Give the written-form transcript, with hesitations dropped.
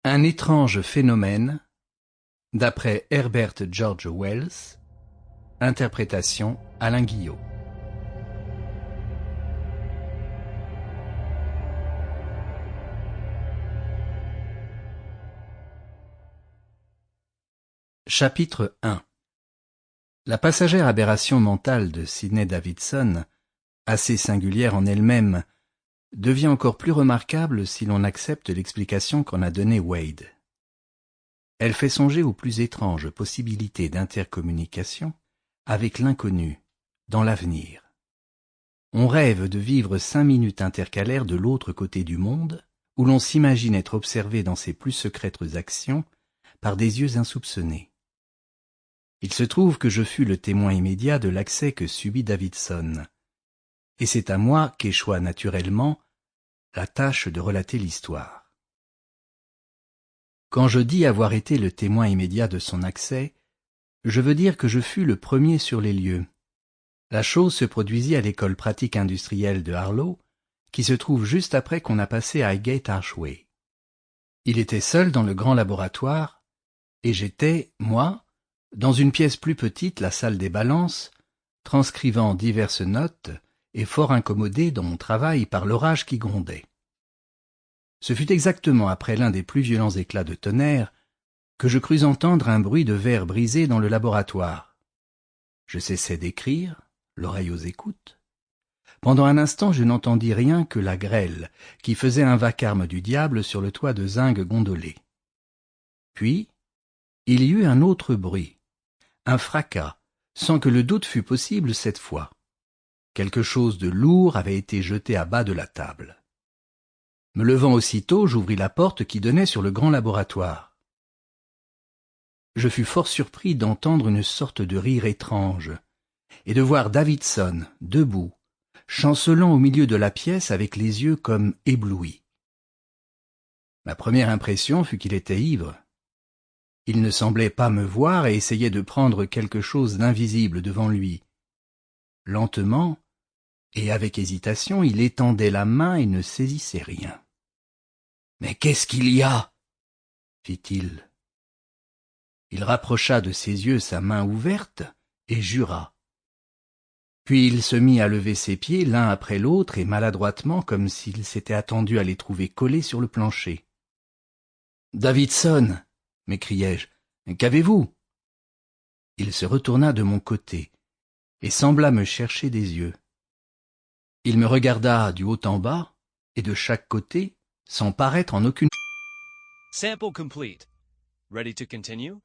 Un étrange phénomène, d'après Herbert George Wells, interprétation Alain Guillot. Chapitre 1. La passagère aberration mentale de Sidney Davidson, assez singulière en elle-même, devient encore plus remarquable si l'on accepte l'explication qu'en a donnée Wade. Elle fait songer aux plus étranges possibilités d'intercommunication avec l'inconnu, dans l'avenir. On rêve de vivre 5 minutes intercalaires de l'autre côté du monde, où l'on s'imagine être observé dans ses plus secrètes actions par des yeux insoupçonnés. Il se trouve que je fus le témoin immédiat de l'accès que subit Davidson, et c'est à moi qu'échoit naturellement la tâche de relater l'histoire. Quand je dis avoir été le témoin immédiat de son accès, je veux dire que je fus le premier sur les lieux. La chose se produisit à l'école pratique industrielle de Harlow, qui se trouve juste après qu'on a passé Highgate Archway. Il était seul dans le grand laboratoire, et j'étais, moi, dans une pièce plus petite, la salle des balances, transcrivant diverses notes et fort incommodé dans mon travail par l'orage qui grondait. Ce fut exactement après l'un des plus violents éclats de tonnerre que je crus entendre un bruit de verre brisé dans le laboratoire. Je cessai d'écrire, l'oreille aux écoutes. Pendant un instant, je n'entendis rien que la grêle qui faisait un vacarme du diable sur le toit de zinc gondolé. Puis, il y eut un autre bruit, un fracas, sans que le doute fût possible cette fois. Quelque chose de lourd avait été jeté à bas de la table. Me levant aussitôt, j'ouvris la porte qui donnait sur le grand laboratoire. Je fus fort surpris d'entendre une sorte de rire étrange, et de voir Davidson, debout, chancelant au milieu de la pièce avec les yeux comme éblouis. Ma première impression fut qu'il était ivre. Il ne semblait pas me voir et essayait de prendre quelque chose d'invisible devant lui. Lentement, et avec hésitation, il étendait la main et ne saisissait rien. « Mais qu'est-ce qu'il y a ?» fit-il. Il rapprocha de ses yeux sa main ouverte et jura. Puis il se mit à lever ses pieds l'un après l'autre et maladroitement comme s'il s'était attendu à les trouver collés sur le plancher. « Davidson !» m'écriai-je. « Qu'avez-vous » Il se retourna de mon côté et sembla me chercher des yeux. Il me regarda du haut en bas et de chaque côté sans paraître en aucune... Sample complete. Ready to continue?